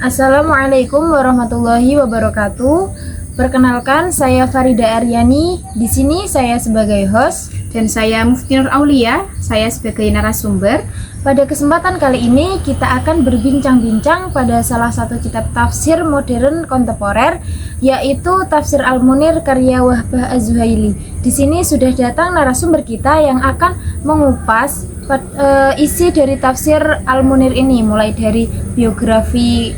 Assalamualaikum warahmatullahi wabarakatuh. Perkenalkan, saya Farida Aryani. Di sini saya sebagai host Dan saya Mufti Nur Aulia, saya sebagai narasumber. Pada kesempatan kali ini kita akan berbincang-bincang pada salah satu kitab tafsir modern kontemporer, yaitu Tafsir Al-Munir karya Wahbah Az-Zuhaili. Di sini sudah datang narasumber kita yang akan mengupas isi dari tafsir Al-Munir ini, mulai dari biografi,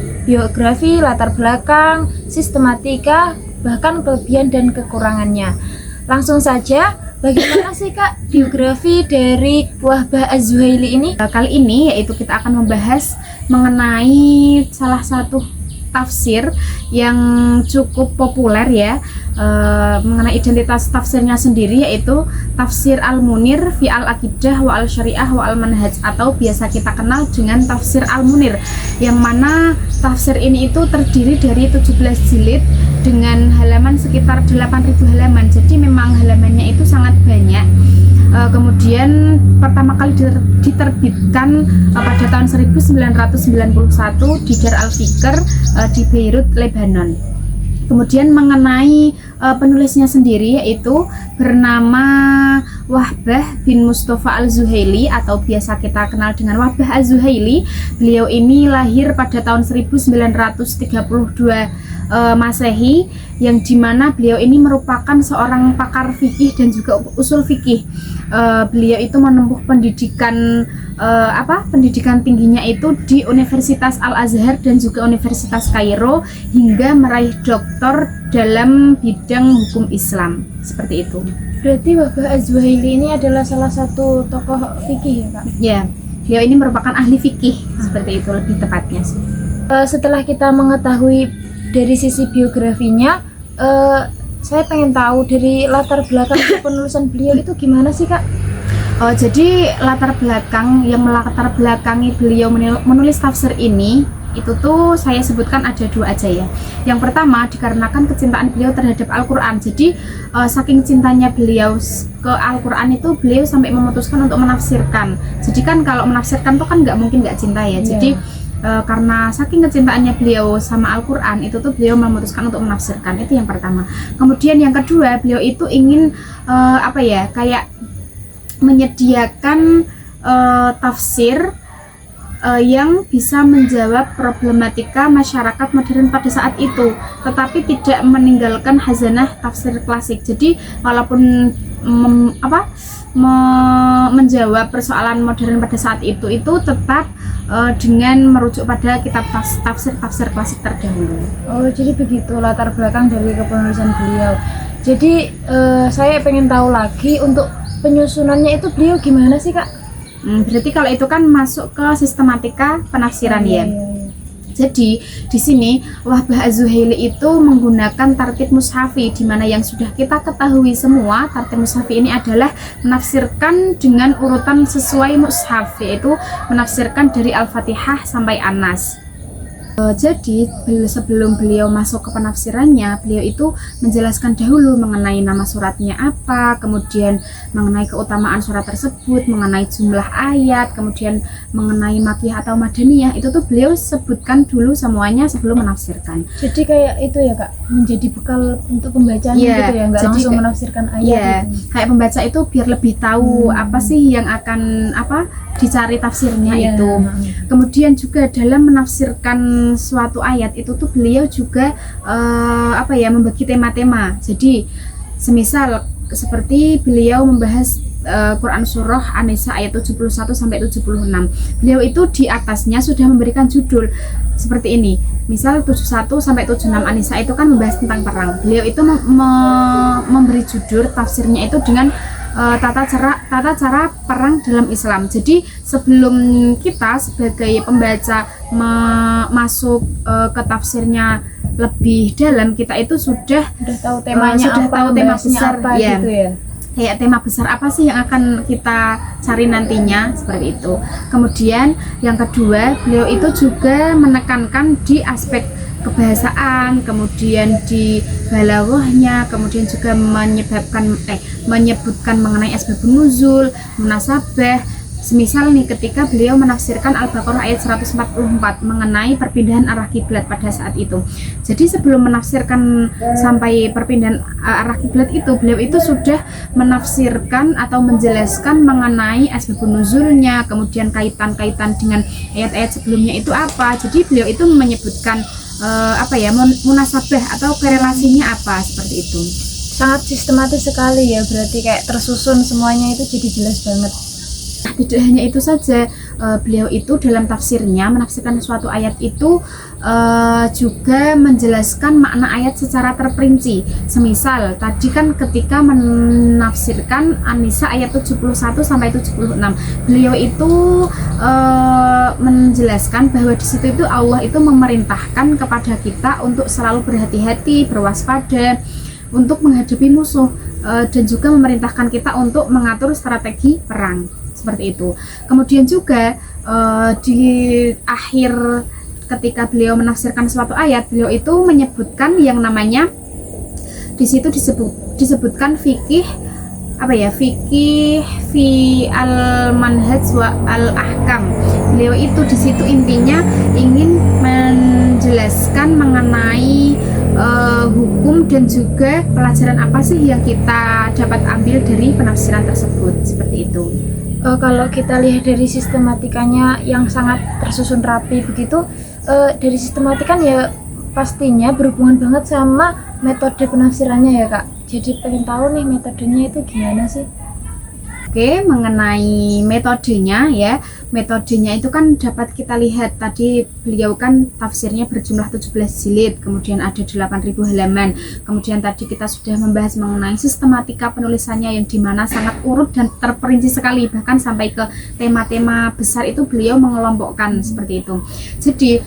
latar belakang, sistematika, bahkan kelebihan dan kekurangannya. Langsung saja, bagaimana sih Kak biografi dari Wahbah Az-Zuhaili ini? Kali ini yaitu kita akan membahas mengenai salah satu tafsir yang cukup populer ya, mengenai identitas tafsirnya sendiri, yaitu Tafsir Al-Munir fi Al-Aqidah wa Al-Syariah wa Al-Manhaj, atau biasa kita kenal dengan Tafsir Al-Munir, yang mana tafsir ini itu terdiri dari 17 jilid dengan halaman sekitar 8.000 halaman. Jadi memang halamannya itu sangat banyak. Kemudian pertama kali diterbitkan pada tahun 1991 di Dar Al-Fikr di Beirut, Lebanon. Kemudian mengenai penulisnya sendiri, yaitu bernama Wahbah bin Mustafa Al-Zuhaili, atau biasa kita kenal dengan Wahbah Az-Zuhaili. Beliau ini lahir pada tahun 1932 Masehi, yang dimana beliau ini merupakan seorang pakar fikih dan juga usul fikih. Beliau itu menempuh pendidikan pendidikan tingginya itu di Universitas Al-Azhar dan juga Universitas Kairo, hingga meraih doktor dalam bidang hukum Islam, seperti itu. Berarti Wahbah Az-Zuhaili ini adalah salah satu tokoh fikih ya Kak? Ya, beliau ini merupakan ahli fikih, seperti itu lebih tepatnya sih. Setelah kita mengetahui dari sisi biografinya, saya pengen tahu dari latar belakang penulisan beliau itu gimana sih Kak? Jadi latar belakangi beliau menulis tafsir ini itu tuh saya sebutkan ada dua aja ya. Yang pertama, dikarenakan kecintaan beliau terhadap Al-Quran. Jadi saking cintanya beliau ke Al-Quran itu beliau sampai memutuskan untuk menafsirkan. Jadi kan kalau menafsirkan tuh kan nggak mungkin nggak cinta ya. Jadi karena saking kecintaannya beliau sama Al-Quran itu tuh beliau memutuskan untuk menafsirkan. Itu yang pertama. Kemudian yang kedua, beliau itu ingin kayak menyediakan tafsir yang bisa menjawab problematika masyarakat modern pada saat itu, tetapi tidak meninggalkan hazanah tafsir klasik. Jadi walaupun menjawab persoalan modern pada saat itu tetap dengan merujuk pada kitab tafsir klasik terdahulu. Oh, jadi begitu latar belakang dari kepenulisan beliau. Jadi saya pengen tahu lagi, untuk penyusunannya itu beliau gimana sih Kak? Berarti kalau itu kan masuk ke sistematika penafsiran ya. Jadi di sini Wahbah Az-Zuhaili itu menggunakan tartib mushafi, di mana yang sudah kita ketahui semua, tartib mushafi ini adalah menafsirkan dengan urutan sesuai mushaf, yaitu menafsirkan dari Al-Fatihah sampai An-Nas. Jadi sebelum beliau masuk ke penafsirannya, beliau itu menjelaskan dahulu mengenai nama suratnya apa, kemudian mengenai keutamaan surat tersebut, mengenai jumlah ayat, kemudian mengenai makiyah atau madaniyah. Itu tuh beliau sebutkan dulu semuanya sebelum menafsirkan. Jadi kayak itu ya Kak, menjadi bekal untuk pembacaan gitu ya, nggak langsung menafsirkan ayat gitu. Kayak pembaca itu biar lebih tahu apa sih yang akan dicari tafsirnya itu. Kemudian juga dalam menafsirkan suatu ayat itu tuh beliau juga membagi tema-tema. Jadi semisal seperti beliau membahas Quran surah An-Nisa ayat 71 sampai 76. Beliau itu di atasnya sudah memberikan judul seperti ini. Misal 71 sampai 76 An-Nisa itu kan membahas tentang perang. Beliau itu memberi judul tafsirnya itu dengan tata cara perang dalam Islam. Jadi sebelum kita sebagai pembaca masuk ke tafsirnya lebih dalam, kita itu sudah tahu temanya, sudah tahu tema besar apa ya. Gitu ya. Kayak tema besar apa sih yang akan kita cari nantinya, seperti itu. Kemudian yang kedua, beliau itu juga menekankan di aspek kebahasaan, kemudian di balaghahnya, kemudian juga menyebutkan mengenai asbabun nuzul, munasabah, Semisal nih ketika beliau menafsirkan Al-Baqarah ayat 144 mengenai perpindahan arah kiblat pada saat itu. Jadi sebelum menafsirkan sampai perpindahan arah kiblat itu, beliau itu sudah menafsirkan atau menjelaskan mengenai asbabun nuzulnya, kemudian kaitan-kaitan dengan ayat-ayat sebelumnya itu apa. Jadi beliau itu menyebutkan munasabah atau korelasinya apa, seperti itu. Sangat sistematis sekali ya, berarti kayak tersusun semuanya itu jadi jelas banget. Nah, tidak hanya itu saja, beliau itu dalam tafsirnya menafsirkan suatu ayat itu juga menjelaskan makna ayat secara terperinci. Semisal tadi kan ketika menafsirkan An-Nisa ayat 71 sampai 76, beliau itu menjelaskan bahwa di situ itu Allah itu memerintahkan kepada kita untuk selalu berhati-hati, berwaspada untuk menghadapi musuh, dan juga memerintahkan kita untuk mengatur strategi perang, seperti itu. Kemudian juga di akhir ketika beliau menafsirkan suatu ayat, beliau itu menyebutkan yang namanya di situ disebutkan fikih fi al-manhaj wa al-ahkam. Beliau itu di situ intinya ingin menjelaskan mengenai hukum dan juga pelajaran apa sih yang kita dapat ambil dari penafsiran tersebut, seperti itu. Kalau kita lihat dari sistematikanya yang sangat tersusun rapi begitu, dari sistematikan ya pastinya berhubungan banget sama metode penafsirannya ya Kak. Jadi pengen tahu nih metodenya itu gimana sih? Oke, mengenai metodenya ya, metodenya itu kan dapat kita lihat tadi beliau kan tafsirnya berjumlah 17 jilid, kemudian ada 8.000 halaman. Kemudian tadi kita sudah membahas mengenai sistematika penulisannya yang dimana sangat urut dan terperinci sekali, bahkan sampai ke tema-tema besar itu beliau mengelompokkan seperti itu. Jadi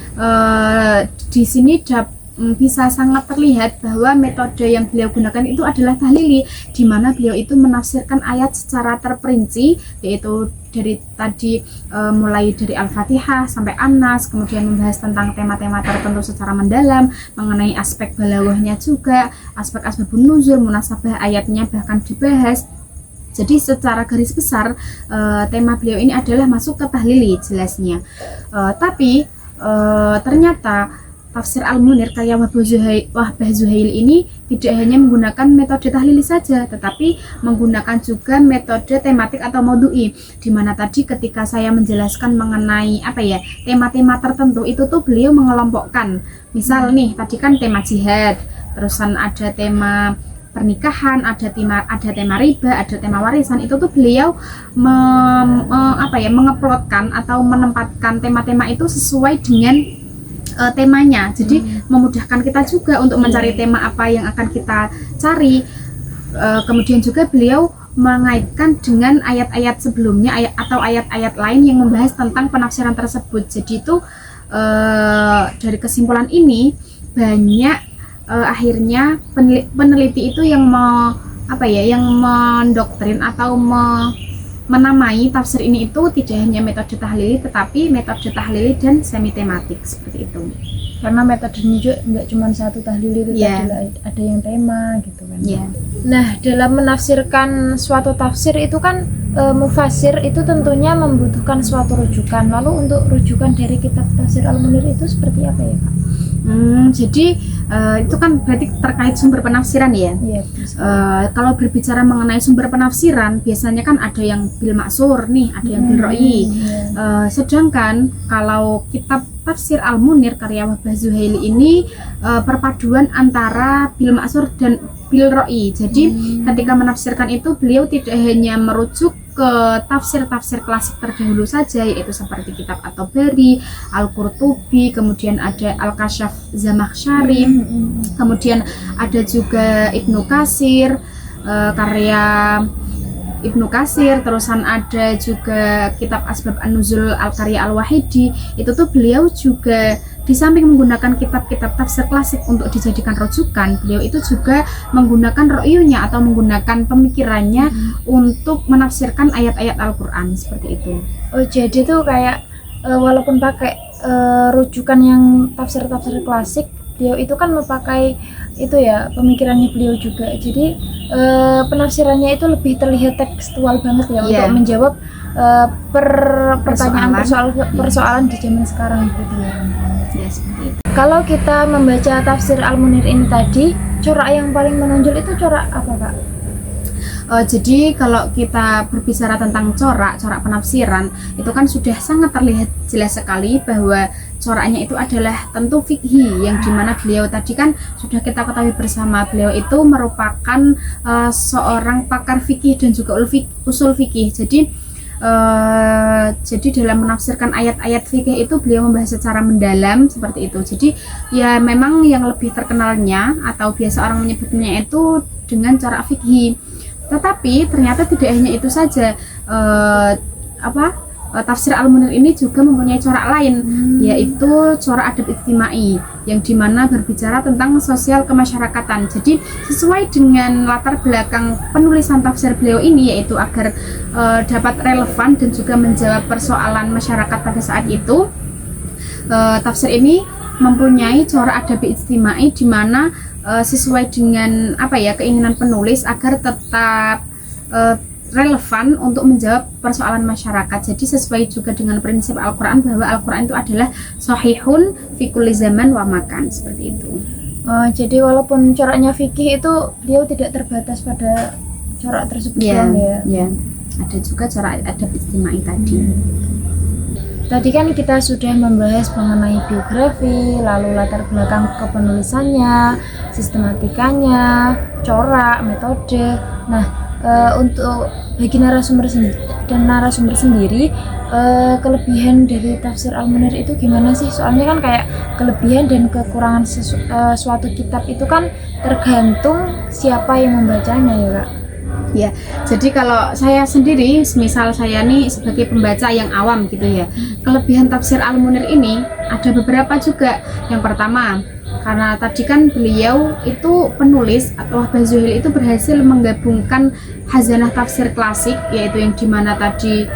di sini bisa sangat terlihat bahwa metode yang beliau gunakan itu adalah tahlili, di mana beliau itu menafsirkan ayat secara terperinci, yaitu dari tadi mulai dari Al-Fatihah sampai An-Nas, kemudian membahas tentang tema-tema tertentu secara mendalam, mengenai aspek balawahnya juga, aspek asbabun nuzul, munasabah ayatnya bahkan dibahas. Jadi secara garis besar tema beliau ini adalah masuk ke tahlili jelasnya. Tapi ternyata tafsir Al-Munir karya Wahbah Zuhaili ini tidak hanya menggunakan metode tahlili saja, tetapi menggunakan juga metode tematik atau maudhu'i, di mana tadi ketika saya menjelaskan mengenai tema-tema tertentu itu tuh beliau mengelompokkan. Misal nih tadi kan tema jihad, terusan ada tema pernikahan, ada tema riba, ada tema warisan. Itu tuh beliau mengeplotkan atau menempatkan tema-tema itu sesuai dengan temanya. Jadi memudahkan kita juga untuk mencari tema apa yang akan kita cari. Kemudian juga beliau mengaitkan dengan ayat-ayat sebelumnya atau ayat-ayat lain yang membahas tentang penafsiran tersebut. Jadi itu dari kesimpulan ini banyak akhirnya peneliti itu yang yang mendoktrin atau menamai tafsir ini itu tidak hanya metode tahlili, tetapi metode tahlili dan semi tematik, seperti itu. Karena metodenya juga nggak cuma satu tahlili itu, ada yang tema gitu kan. Nah, dalam menafsirkan suatu tafsir itu kan mufasir itu tentunya membutuhkan suatu rujukan. Lalu untuk rujukan dari kitab tafsir Al-Munir itu seperti apa ya Kak? Jadi itu kan berarti terkait sumber penafsiran ya. Kalau berbicara mengenai sumber penafsiran, biasanya kan ada yang bil maksur nih, ada yang bil ra'yi. Sedangkan kalau kitab tafsir Al-Munir karya Wahbah Zuhaili ini perpaduan antara bil maksur dan bil ra'yi. Jadi ketika menafsirkan itu beliau tidak hanya merujuk ke tafsir-tafsir klasik terdahulu saja, yaitu seperti kitab At-Tabari, Al-Qurtubi, kemudian ada Al-Kashaf Zamakhsyari, kemudian ada juga Ibnu Katsir, karya Ibnu Katsir, terusan ada juga kitab Asbab An-Nuzul Al-Karya Al-Wahidi. Itu tuh beliau juga di samping menggunakan kitab-kitab tafsir klasik untuk dijadikan rujukan, beliau itu juga menggunakan ro'yunya atau menggunakan pemikirannya untuk menafsirkan ayat-ayat Al-Quran, seperti itu. Oh, jadi tuh kayak walaupun pakai rujukan yang tafsir-tafsir klasik, beliau itu kan memakai itu ya pemikirannya beliau juga. Jadi penafsirannya itu lebih terlihat tekstual banget ya, untuk menjawab pertanyaan persoalan di zaman sekarang gitu ya. Ya, seperti itu. Kalau kita membaca tafsir Al-Munir ini tadi, corak yang paling menonjol itu corak apa, Kak? Jadi kalau kita berbicara tentang corak penafsiran, itu kan sudah sangat terlihat jelas sekali bahwa coraknya itu adalah tentu fikih, yang dimana beliau tadi kan sudah kita ketahui bersama, beliau itu merupakan seorang pakar fikih dan juga usul fikih. Jadi dalam menafsirkan ayat-ayat fikih itu beliau membahas secara mendalam seperti itu. Jadi ya memang yang lebih terkenalnya atau biasa orang menyebutnya itu dengan corak fikih. Tetapi ternyata tidak hanya itu saja, tafsir Al-Munir ini juga mempunyai corak lain, yaitu corak adab ijtimai, yang dimana berbicara tentang sosial kemasyarakatan. Jadi sesuai dengan latar belakang penulisan tafsir beliau ini, yaitu agar dapat relevan dan juga menjawab persoalan masyarakat pada saat itu. Tafsir ini mempunyai corak adab ijtimai, di mana sesuai dengan keinginan penulis agar tetap relevan untuk menjawab persoalan masyarakat. Jadi sesuai juga dengan prinsip Al-Quran, bahwa Al-Quran itu adalah sahihun fi kulli zaman wa makan, seperti itu. Jadi walaupun coraknya fikih itu beliau tidak terbatas pada corak tersebut doang ya. Ya, ada juga corak adab ijtimai tadi. Tadi kan kita sudah membahas mengenai biografi, lalu latar belakang kepenulisannya, sistematikanya, corak, metode. Nah, untuk bagi narasumber sendiri, kelebihan dari tafsir Al-Munir itu gimana sih? Soalnya kan kayak kelebihan dan kekurangan suatu kitab itu kan tergantung siapa yang membacanya ya, Kak. Ya, jadi kalau saya sendiri, misal saya nih sebagai pembaca yang awam gitu ya, kelebihan tafsir Al-Munir ini ada beberapa juga. Yang pertama, karena tadi kan beliau itu penulis atau Wahbah Zuhaili itu berhasil menggabungkan khazanah tafsir klasik, yaitu yang dimana tadi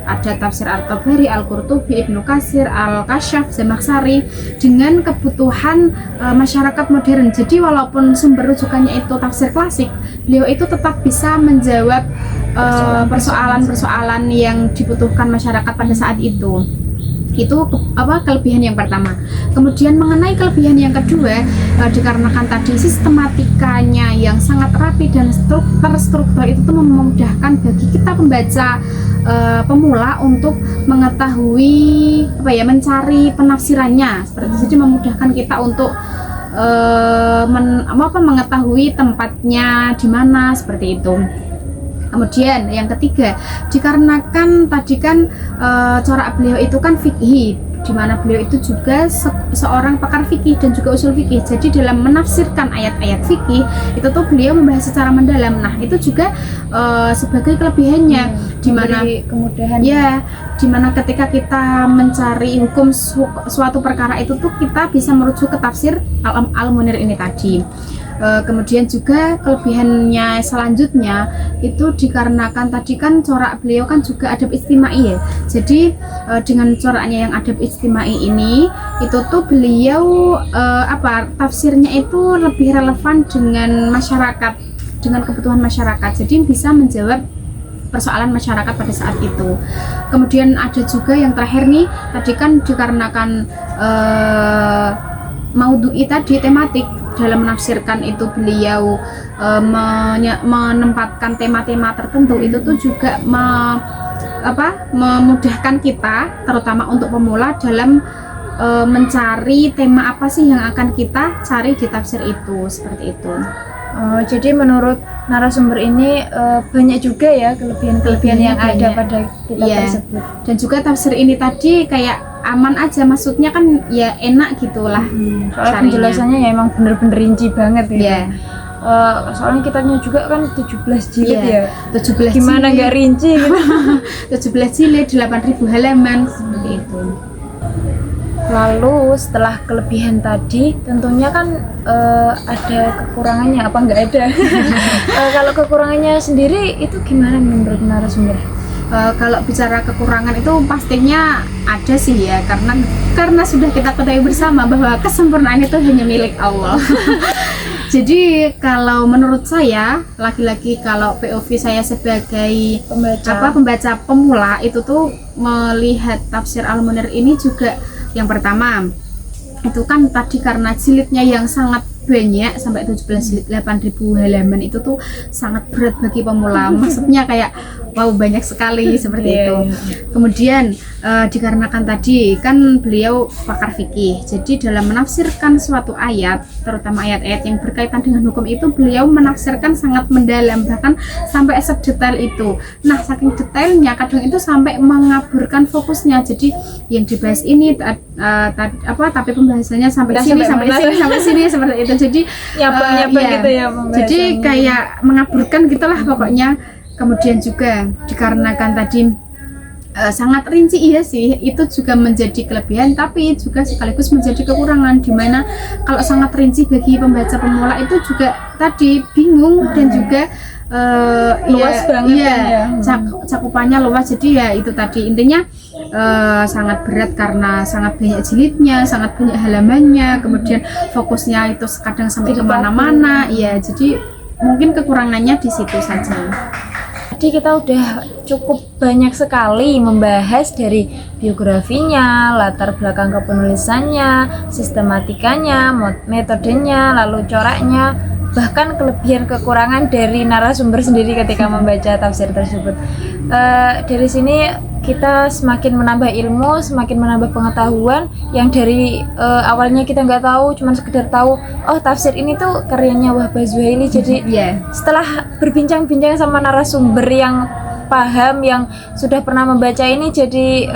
ada tafsir At-Tabari, Al-Qurtubi, Ibnu Katsir, Al-Kasyaf, Zamakhsyari dengan kebutuhan masyarakat modern. Jadi walaupun sumber rujukannya itu tafsir klasik, beliau itu tetap bisa menjawab persoalan-persoalan yang dibutuhkan masyarakat pada saat itu. Itu kelebihan yang pertama. Kemudian mengenai kelebihan yang kedua, dikarenakan tadi sistematikanya yang sangat rapi dan terstruktur, itu tuh memudahkan bagi kita pembaca pemula untuk mengetahui mencari penafsirannya seperti itu. Jadi memudahkan kita untuk mengetahui tempatnya di mana, seperti itu. Kemudian yang ketiga, dikarenakan tadi kan corak beliau itu kan fikih, di mana beliau itu juga seorang pakar fikih dan juga usul fikih. Jadi dalam menafsirkan ayat-ayat fikih itu tuh beliau membahas secara mendalam. Nah, itu juga sebagai kelebihannya, di mana kemudahan. Ya, di mana ketika kita mencari hukum suatu perkara itu tuh kita bisa merujuk ke tafsir Al-Munir ini tadi. Kemudian juga kelebihannya selanjutnya itu dikarenakan tadi kan corak beliau kan juga adab ijtimai ya. Jadi dengan coraknya yang adab ijtimai ini itu tuh beliau tafsirnya itu lebih relevan dengan masyarakat, dengan kebutuhan masyarakat. Jadi bisa menjawab persoalan masyarakat pada saat itu. Kemudian ada juga yang terakhir nih, tadi kan dikarenakan maudhu'i tadi, tematik, dalam menafsirkan itu beliau menempatkan tema-tema tertentu, itu tuh juga memudahkan kita terutama untuk pemula dalam mencari tema apa sih yang akan kita cari di tafsir itu, seperti itu. Jadi menurut narasumber ini banyak juga ya kelebihan-kelebihan yang ada pada kitab tersebut. Dan juga tafsir ini tadi kayak aman aja, maksudnya kan ya enak gitulah. Soalnya penjelasannya ya emang bener-bener rinci banget ya. Soalnya kitabnya juga kan 17 jilid ya. 17 gimana nggak rinci gitu. 17 jilid, 8.000 halaman, seperti itu. Lalu setelah kelebihan tadi tentunya kan ada kekurangannya, apa nggak ada? Kalau kekurangannya sendiri itu gimana menurut narasumber? Kalau bicara kekurangan itu pastinya ada sih ya, karena sudah kita ketahui bersama bahwa kesempurnaan itu hanya milik Allah. Jadi kalau menurut saya, lagi-lagi kalau POV saya sebagai pembaca pemula itu tuh melihat tafsir Al-Munir ini juga yang pertama itu kan tadi karena jilidnya yang sangat banyak sampai 17 jilid 8.000 halaman itu tuh sangat berat bagi pemula. Maksudnya kayak wow, banyak sekali seperti itu. Kemudian dikarenakan tadi kan beliau pakar fikih, jadi dalam menafsirkan suatu ayat, terutama ayat-ayat yang berkaitan dengan hukum itu, beliau menafsirkan sangat mendalam, bahkan sampai sedetail itu. Nah, saking detailnya kadang itu sampai mengaburkan fokusnya. Jadi yang dibahas ini tapi pembahasannya sampai sini seperti itu. Jadi gitu ya, jadi kayak mengaburkan gitulah pokoknya. Kemudian juga dikarenakan tadi sangat rinci, iya sih, itu juga menjadi kelebihan tapi juga sekaligus menjadi kekurangan, dimana kalau sangat rinci bagi pembaca pemula itu juga tadi bingung dan juga luas banget cakupannya luas. Jadi ya itu tadi intinya sangat berat karena sangat banyak jilidnya, sangat banyak halamannya, kemudian fokusnya itu kadang sampai kemana-mana. Ya, jadi mungkin kekurangannya di situ saja. Jadi kita udah cukup banyak sekali membahas dari biografinya, latar belakang kepenulisannya, sistematikanya, metodenya, lalu coraknya, bahkan kelebihan kekurangan dari narasumber sendiri ketika membaca tafsir tersebut. Dari sini kita semakin menambah ilmu, semakin menambah pengetahuan yang dari awalnya kita nggak tahu, cuma sekedar tahu oh tafsir ini tuh karyanya Wahbah Az-Zuhaili. Jadi setelah berbincang-bincang sama narasumber yang paham, yang sudah pernah membaca ini, jadi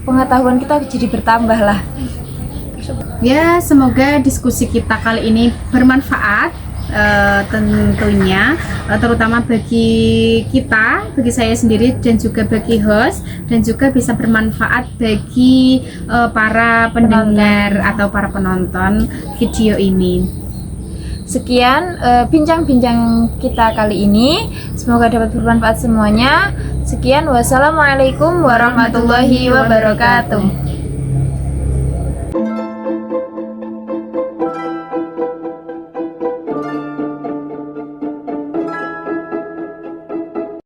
pengetahuan kita jadi bertambah lah. Ya, semoga diskusi kita kali ini bermanfaat. Tentunya terutama bagi kita, bagi saya sendiri dan juga bagi host, dan juga bisa bermanfaat bagi para pendengar atau para penonton video ini. Sekian bincang-bincang kita kali ini, semoga dapat bermanfaat semuanya. Sekian, wassalamualaikum warahmatullahi wabarakatuh.